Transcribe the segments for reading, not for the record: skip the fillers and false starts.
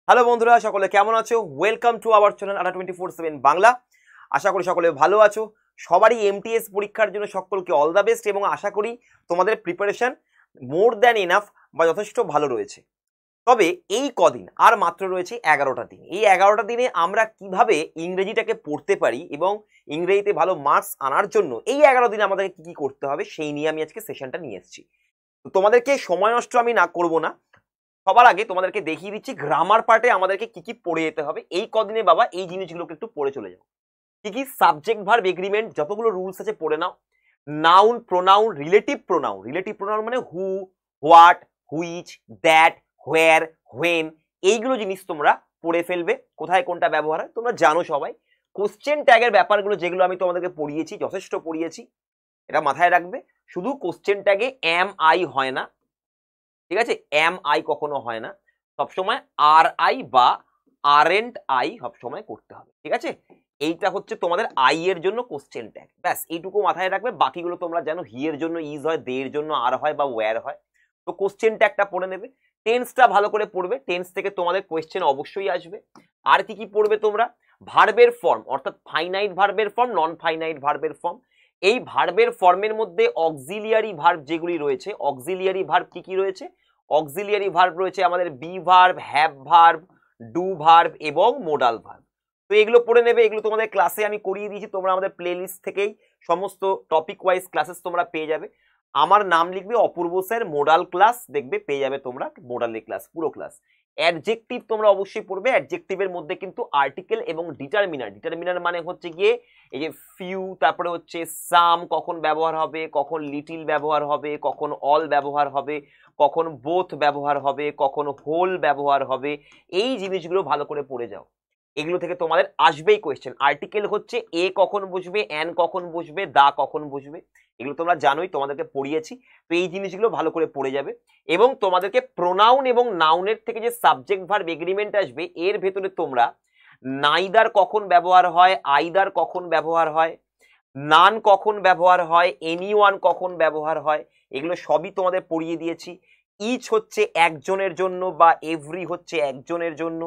Hello বন্ধুরা, সকলে কেমন আছো? ওয়েলকাম টু আওয়ার চ্যানেল আড্ডা 24/7 বাংলা। আশা করি সকলে ভালো আছো। সবারই এমটিএস পরীক্ষার জন্য সকলকে অল দ্য বেস্ট এবং আশা করি তোমাদের প্রিপারেশন মোর দ্যান ইনাফ বা যথেষ্ট ভালো রয়েছে। তবে এই কদিন আর মাত্র রয়েছে 11টা দিন। এই 11টা দিনে আমরা কিভাবে ইংরেজিটাকে পড়তে পারি এবং ইংরেজিতে ভালো মার্কস আনার জন্য এই 11 দিনে আমাদেরকে কি কি করতে হবে সেই নিয়ে আমি আজকে সেশনটা নিয়ে এসেছি। তো তোমাদেরকে সময় নষ্ট আমি না করবো না, সবার আগে তোমাদেরকে দেখিয়ে দিচ্ছি গ্রামার পার্টে আমাদেরকে কি কি পড়ে যেতে হবে। এই কদিনে বাবা এই জিনিসগুলোকে একটু পড়ে চলে যাও। কি কি সাবজেক্ট ভার্ব এগ্রিমেন্ট যতগুলো রুলস আছে পড়ে নাও। নাউন প্রোনাউন রিলেটিভ প্রোনাউন মানে who, what, which, that, where, when, এইগুলো জিনিস তোমরা পড়ে ফেলবে। কোথায় কোনটা ব্যবহার হয় তোমরা জানো সবাই। কোশ্চেন ট্যাগের ব্যাপারগুলো যেগুলো আমি তোমাদেরকে পড়িয়েছি, যথেষ্ট পড়িয়েছি, এটা মাথায় রাখবে। শুধু কোশ্চেন ট্যাগে এম আই হয় না, ঠিক আছে? এম আই কখনো হয় না, সবসময় আর আই বা আর এন্ড আই সবসময় করতে হবে, ঠিক আছে? এইটা হচ্ছে তোমাদের আই এর জন্য কোশ্চেন ট্যাগ, ব্যাস এইটুকু মাথায় রাখবে। বাকিগুলো তোমরা জানো, হি এর জন্য ইজ হয়, দে এর জন্য আর হয় বা ওয়্যার হয়। তো কোশ্চেন ট্যাগটা পড়ে নেবে। টেন্সটা ভালো করে পড়বে, টেন্স থেকে তোমাদের কোয়েশ্চেন অবশ্যই আসবে। আর কি কি পড়বে তোমরা? ভার্বের ফর্ম, অর্থাৎ ফাইনাইট ভার্বের ফর্ম, নন ফাইনাইট ভার্বের ফর্ম। এই ভার্বের ফর্মের মধ্যে অক্সিলিয়ারি ভার্ব যেগুলি রয়েছে, অক্সিলিয়ারি ভার্ব কি কি রয়েছে? অক্সিলিয়ারি ভার্ব রয়েছে আমাদের be verb, have verb, do verb এবং মোডাল ভার্ব। তো এগুলো পড়ে নেবে। এগুলো তোমাদের ক্লাসে আমি করিয়ে দিয়েছি, তোমরা আমাদের প্লেলিস্ট থেকেই সমস্ত টপিক ওয়াইজ ক্লাসেস তোমরা পেয়ে যাবে। আমার নাম লিখবে অপূর্ব স্যার মোডাল ক্লাস, দেখবে পেয়ে যাবে তোমরা মোডালের ক্লাস, পুরো ক্লাস। অ্যাডজেক্টিভ তোমরা অবশ্যই পড়বে। অ্যাডজেক্টিভের মধ্যে কিন্তু আর্টিকেল এবং ডিটারমিনার মানে হচ্ছে গিয়ে এই যে ফিউ, তারপরে হচ্ছে সাম কখন ব্যবহার হবে, কখন লিটিল ব্যবহার হবে, কখন অল ব্যবহার হবে, কখন বোথ ব্যবহার হবে, কখন হোল ব্যবহার হবে। এই জিনিসগুলো ভালো করে পড়ে যাও। এগুলো থেকে তোমাদের আসবেই কোয়েশ্চেন। আর্টিকেল হচ্ছে এ কখন বসবে, অ্যান কখন বসবে, দা কখন বসবে, এগুলো তোমরা জানোই, তোমাদেরকে পড়িয়েছি। তো এই জিনিসগুলো ভালো করে পড়ে যাবে। এবং তোমাদেরকে প্রোনাউন এবং নাউনের থেকে যে সাবজেক্ট ভার্ব এগ্রিমেন্ট আসবে, এর ভেতরে তোমরা নাইদার কখন ব্যবহার হয়, আইদার কখন ব্যবহার হয়, নান কখন ব্যবহার হয়, এনিওয়ান কখন ব্যবহার হয়, এগুলো সবই তোমাদের পড়িয়ে দিয়েছি। ইচ হচ্ছে একজনের জন্য বা এভরি হচ্ছে একজনের জন্য।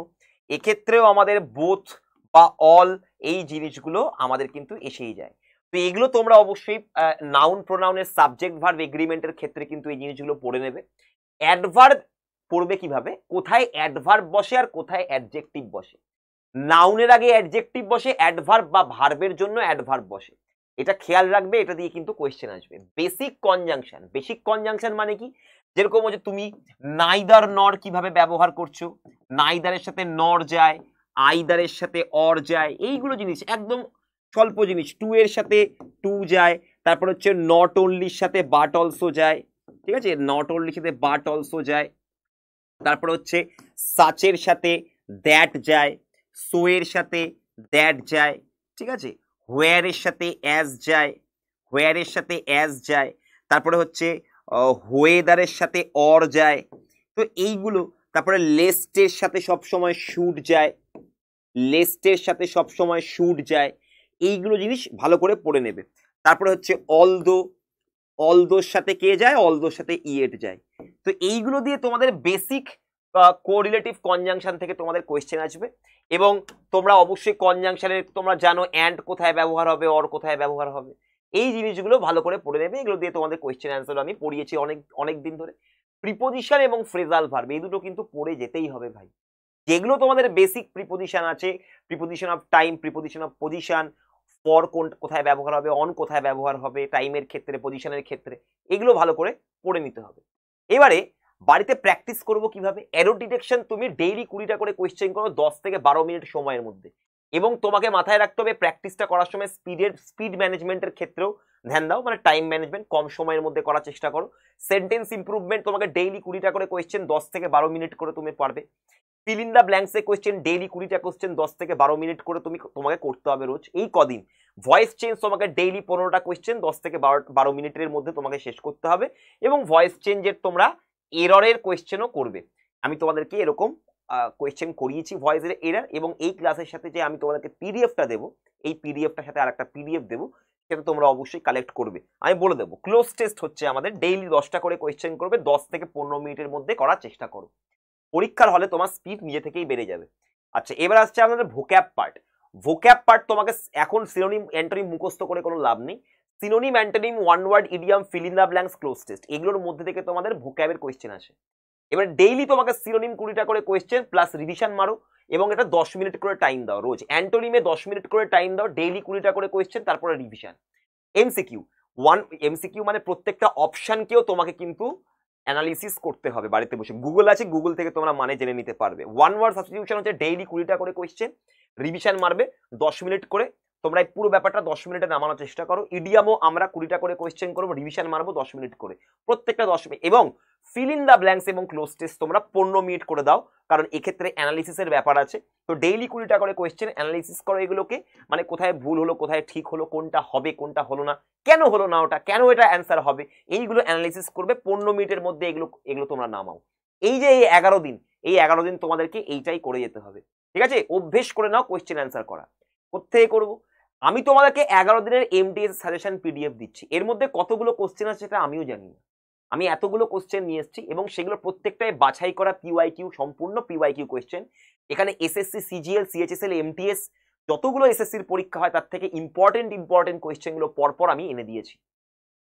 এক্ষেত্রেও আমাদের বোথ বা অল এই জিনিসগুলো আমাদের কিন্তু এসেই যায়। তো এগুলো তোমরা অবশ্যই নাউন প্রোনাউনের সাবজেক্ট ভার্ব এগ্রিমেন্টের ক্ষেত্রে কিন্তু এই জিনিসগুলো পড়ে নেবে। অ্যাডভার্ব পড়বে কিভাবে, কোথায় অ্যাডভার্ব বসে আর কোথায় অ্যাডজেক্টিভ বসে। নাউনের আগে অ্যাডজেক্টিভ বসে, অ্যাডভার্ব বা ভার্বের জন্য অ্যাডভার্ব বসে, এটা খেয়াল রাখবে। এটা দিয়ে কিন্তু কোয়েশ্চেন আসবে। বেসিক কনজাংশন মানে কি? যেরকম হচ্ছে তুমি নাইদার নর কিভাবে ব্যবহার করছো, নাইদারের সাথে নর যায়, আইদারের সাথে অর যায়, এইগুলো জিনিস একদম স্বল্প জিনিস। টু এর সাথে টু যায়, তারপর হচ্ছে নট অনলির সাথে বাট অলসো যায়, ঠিক আছে? নট অনলির সাথে বাট অলসো যায়। তারপর হচ্ছে সাচের সাথে দ্যাট যায়, সো এর সাথে দ্যাট যায়, ঠিক আছে? হোয়ারের সাথে অ্যাজ যায়, হোয়ারের সাথে অ্যাজ যায়। তারপরে হচ্ছে হোয়েদারের সাথে অর যায়। তো এইগুলো, তারপরে লেস্টের সাথে সবসময় শুড যায়, লেস্টের সাথে সবসময় শুড যায়। এইগুলো জিনিস ভালো করে পড়ে নেবে। তারপরে হচ্ছে অলদোর সাথে কে যায়, অলদোর সাথে ইয়েট যায়। তো এইগুলো দিয়ে তোমাদের বেসিক কোরিলেটিভ কনজাংশন থেকে তোমাদের কোয়েশ্চেন আসবে। এবং তোমরা অবশ্যই কনজাংশনের তোমরা জানো অ্যান্ড কোথায় ব্যবহার হবে, অর কোথায় ব্যবহার হবে, এই জিনিসগুলো ভালো করে পড়ে নেবে। এগুলো দিয়ে তোমাদের কোয়েশ্চেন অ্যান্সার আমি পড়িয়েছি অনেক দিন ধরে। প্রিপোজিশন এবং ফ্রেজাল ভার্ব এই দুটো কিন্তু পড়ে যেতেই হবে ভাই। যেগুলো তোমাদের বেসিক প্রিপোজিশন আছে, preposition of time, preposition of position, for কোথায় ব্যবহার হবে, অন কোথায় ব্যবহার হবে, টাইমের ক্ষেত্রে, পজিশনের ক্ষেত্রে, এগুলো ভালো করে পড়ে নিতে হবে। এবারে বাড়িতে প্র্যাকটিস করব কিভাবে। এরর ডিটেকশন তুমি ডেইলি 20টা করে কোয়েশ্চেন করো 10 থেকে 12 মিনিট সময়ের মধ্যে। এবং তোমাকে মাথায় রাখতে হবে প্র্যাকটিসটা করার সময় স্পিড ম্যানেজমেন্টের ক্ষেত্রেও ধ্যান দাও, মানে টাইম ম্যানেজমেন্ট কম সময়ের মধ্যে করার চেষ্টা করো। সেন্টেন্স ইমপ্রুভমেন্ট তোমাকে ডেইলি 20টা করে কোয়েশ্চেন 10 থেকে 12 মিনিট করে তুমি পারবে। ফিল ইন দ্য ব্ল্যাঙ্কসে কোয়েশ্চেন ডেইলি 20টা কোয়েশ্চেন 10 থেকে 12 মিনিট করে তোমাকে করতে হবে রোজ। এই কদিন ভয়েস চেঞ্জ তোমাকে ডেইলি 15টা কোয়েশ্চেন 10 থেকে 12 মিনিটের মধ্যে তোমাকে শেষ করতে হবে। এবং ভয়েস চেঞ্জের তোমরা এররের কোয়েশ্চেনও করবে। আমি তোমাদেরকে এরকম কোয়েশ্চেন করিয়েছি ভয়েসের এরর। এবং এই ক্লাসের সাথে যে আমি তোমাদেরকে পিডিএফটা দেবো, এই পিডিএফটার সাথে আর একটা পিডিএফ দেবো, সেটা তোমরা অবশ্যই কালেক্ট করবে। আমি বলে দেবো ক্লোজ টেস্ট হচ্ছে আমাদের ডেইলি 10টা করে কোয়েশ্চেন করবে, 10 থেকে 15 মিনিটের মধ্যে করার চেষ্টা করো। পরীক্ষার হলে তোমার স্পিড নিজে থেকেই বেড়ে যাবে। আচ্ছা, এবার আসছে আমাদের ভোক্যাব পার্ট। ভোক্যাব পার্ট তোমাকে এখন সিনোনিম অ্যান্টোনিম মুখস্থ করে কোনো লাভ নেই। Synonym, antonym, one word, idiom, fill in the blanks, cloze test, এগুলোর মধ্যে থেকে তোমাদের ভোক্যাবের কোয়েশ্চেন আসে। এবার ডেইলি তোমাকে সিনোনিম 20টা করে কোয়েশ্চেন প্লাস রিভিশন মারো, এবং এটা 10 মিনিট করে টাইম দাও রোজ। অ্যান্টোনিমে 10 মিনিট করে টাইম দাও, ডেইলি 20টা করে কোয়েশ্চেন, তারপরে রিভিশন। এমসিকিউ এমসিকিউ মানে প্রত্যেকটা অপশনকেও তোমাকে কিন্তু অ্যানালিসিস করতে হবে বাড়িতে বসে। গুগল আছে, গুগল থেকে তোমরা মানে জেনে নিতে পারবে। ওয়ান ওয়ার্ড সাবস্টিটিউশন হচ্ছে ডেইলি 20টা করে কোয়েশ্চেন, রিভিশন মারবে 10 মিনিট করে। তোমরা এই পুরো ব্যাপারটা 10 মিনিটে নামানোর চেষ্টা করো। ইডিয়ামও আমরা 20টা করে কোয়েশ্চেন করবো, রিভিশন মারবো 10 মিনিট করে, প্রত্যেকটা 10 মিনিট। এবং ফিল ইন দ্য ব্ল্যাঙ্কস এবং ক্লোজ টেস্ট তোমরা 15 মিনিট করে দাও, কারণ এক্ষেত্রে অ্যানালিসিসের ব্যাপার আছে। তো ডেইলি 20টা করে কোয়েশ্চেন অ্যানালিসিস করো এগুলোকে, মানে কোথায় ভুল হলো, কোথায় ঠিক হলো, কোনটা হবে, কোনটা হলো না, কেন হলো না ওটা, কেন এটা অ্যান্সার হবে, এইগুলো অ্যানালিসিস করবে 15 মিনিটের মধ্যে। এগুলো তোমরা নামাও। এই যে এই 11 দিন, এই 11 দিন তোমাদেরকে এইটাই করে যেতে হবে, ঠিক আছে? অভ্যেস করে নাও কোয়েশ্চেন অ্যান্সার করা। কোত্থেকে করবো? আমি তোমাদেরকে 11 দিনের এমটিএস সাজেশন পিডিএফ দিচ্ছি। এর মধ্যে কতগুলো কোশ্চেন আছে সেটা আমিও জানি না। আমি এতগুলো কোশ্চেন নিয়ে এসেছি, এবং সেগুলো প্রত্যেকটাই বাছাই করা পিওয়াইকিউ, সম্পূর্ণ পিওয়াইকিউ কোশ্চেন। এখানে এসএসসি, সিজিএল, সিএইচএসএল, এমটিএস যতগুলো এসএসসির পরীক্ষা হয় তার থেকে ইম্পর্টেন্ট কোয়েশ্চেনগুলো পরপর আমি এনে দিয়েছি।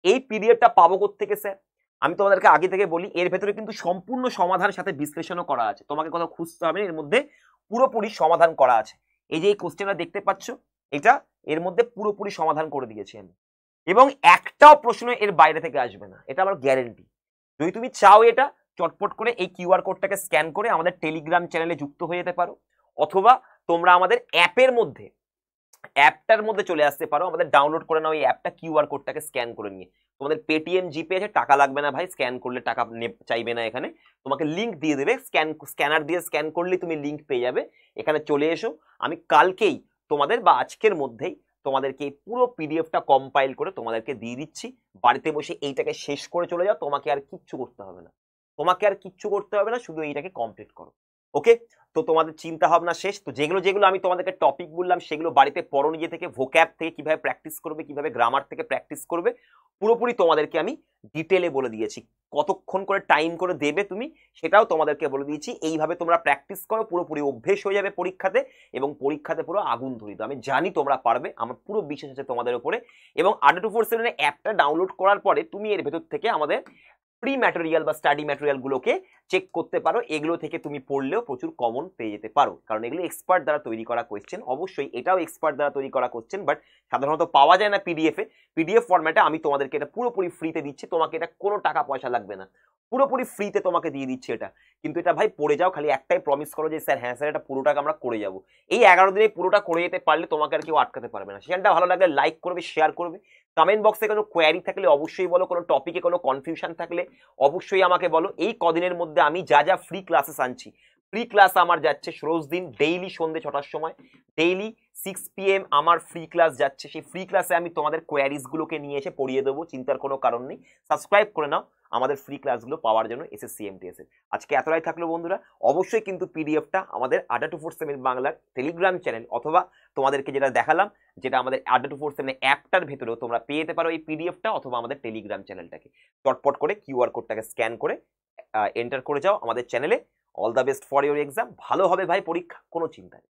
এই পিডিএফটা পাবো কোত্থেকে স্যার? আমি তোমাদেরকে আগে থেকে বলি, এর ভেতরে কিন্তু সম্পূর্ণ সমাধানের সাথে বিশ্লেষণও করা আছে। তোমাকে কোথাও খুঁজতে হবে না, এর মধ্যে পুরোপুরি সমাধান করা আছে। এই যে এই কোশ্চেনটা দেখতে পাচ্ছ, এটা এর মধ্যে পুরোপুরি সমাধান করে দিয়েছি আমি, এবং একটাও প্রশ্ন এর বাইরে থেকে আসবে না, এটা আমার গ্যারেন্টি। যদি তুমি চাও এটা চটপট করে এই কিউআর কোডটাকে স্ক্যান করে আমাদের টেলিগ্রাম চ্যানেলে যুক্ত হয়ে যেতে পারো, অথবা তোমরা আমাদের অ্যাপটার মধ্যে চলে আসতে পারো, আমাদের ডাউনলোড করে নাও এই অ্যাপটা, কিউআর কোডটাকে স্ক্যান করে নিয়ে। তোমাদের পেটিএম, জিপে আছে, টাকা লাগবে না ভাই, স্ক্যান করলে টাকা চাইবে না এখানে। তোমাকে লিঙ্ক দিয়ে দেবে, স্ক্যানার দিয়ে স্ক্যান করলেই তুমি লিঙ্ক পেয়ে যাবে। এখানে চলে এসো, আমি কালকেই তোমাদের বা আজকের মধ্যেই তোমাদেরকে এই পুরো পিডিএফটা কম্পাইল করে তোমাদেরকে দিয়ে দিচ্ছি। বাড়িতে বসে এইটাকে শেষ করে চলে যাও, তোমাকে আর কিচ্ছু করতে হবে না, শুধু এইটাকে কমপ্লিট করো। ওকে, তো তোমাদের চিন্তা ভাবনা শেষ। তো যেগুলো আমি তোমাদেরকে টপিক বললাম সেগুলো বাড়িতে পড়ো নিজে থেকে। ভোক্যাব থেকে কিভাবে প্র্যাকটিস করবে, কিভাবে গ্রামার থেকে প্র্যাকটিস করবে, পুরোপুরি তোমাদেরকে আমি ডিটেলে বলে দিয়েছি। কতক্ষণ করে টাইম করে দেবে তুমি, সেটাও তোমাদেরকে বলে দিয়েছি। এইভাবে তোমরা প্র্যাকটিস করো, পুরোপুরি অভ্যেস হয়ে যাবে পরীক্ষাতে, এবং পরীক্ষাতে পুরো আগুন ধরিত। আমি জানি তোমরা পারবে, আমার পুরো বিশ্বাস আছে তোমাদের উপরে। এবং আড্ডা 247 অ্যাপটা ডাউনলোড করার পরে তুমি এর ভেতর থেকে আমাদের প্রি ম্যাটেরিয়াল বা স্টাডি ম্যাটেরিয়াল গুলোকে চেক করতে পারো। এগুলো থেকে তুমি পড়লেও প্রচুর কমন পেয়ে যেতে পারো, কারণ এগুলো এক্সপার্ট দ্বারা তৈরি করা কোয়েশ্চেন। অবশ্যই এটাও এক্সপার্ট দ্বারা তৈরি করা কোয়েশ্চেন, বাট সাধারণত পাওয়া যায় না পিডিএফ ফরম্যাটে। আমি তোমাদেরকে এটা পুরোপুরি ফ্রিতে দিচ্ছি, তোমাকে এটা কোনো টাকা পয়সা লাগবে না, পুরোপুরি ফ্রিতে তোমাকে দিয়ে দিচ্ছি এটা। কিন্তু এটা ভাই পড়ে যাও, খালি একটাই প্রমিস করো যে স্যার, হ্যাঁ স্যার, এটা পুরোটাকে আমরা করে যাবো। এই 11 দিনে পুরোটা করে যেতে পারলে তোমাকে আর কেউ আটকাতে পারবে না। সেখানটা ভালো লাগলে লাইক করবে, শেয়ার করবে। কমেন্ট বক্সে কোনো কোয়ারি থাকলে অবশ্যই বলো, কোনো টপিকে কোনো কনফিউশন থাকলে অবশ্যই আমাকে বলো। এই কদিনের মধ্যে আমি যা যা ফ্রি ক্লাসেস আনছি, ফ্রি ক্লাস আমার যাচ্ছে রোজ দিন ডেইলি সন্ধ্যে 6টার সময়, ডেইলি 6 PM আমার ফ্রি ক্লাস যাচ্ছে। সেই ফ্রি ক্লাসে আমি তোমাদের কোয়ারিজ গুলোকে নিয়ে এসে পড়িয়ে দেবো, চিন্তার কোনো কারণ নেই। সাবস্ক্রাইব করে নাও আমাদের ফ্রি ক্লাসগুলো পাওয়ার জন্য এসএসসি এমটিএস এর। আজকে এতটাই থাকলো বন্ধুরা। অবশ্যই কিন্তু পিডিএফটা আমাদের আড্ডা 247 বাংলার টেলিগ্রাম চ্যানেল, অথবা তোমাদেরকে যেটা দেখালাম, যেটা আমাদের আড্ডা 247 অ্যাপটার ভেতরেও তোমরা পেয়ে যেতে পারো এই পিডিএফটা, অথবা আমাদের টেলিগ্রাম চ্যানেলটাকে চটপট করে কিউআর কোডটাকে স্ক্যান করে এন্টার করে যাও আমাদের চ্যানেলে। All the best for your exam. ভালো হবে ভাই পরীক্ষা, কোনো চিন্তা নেই।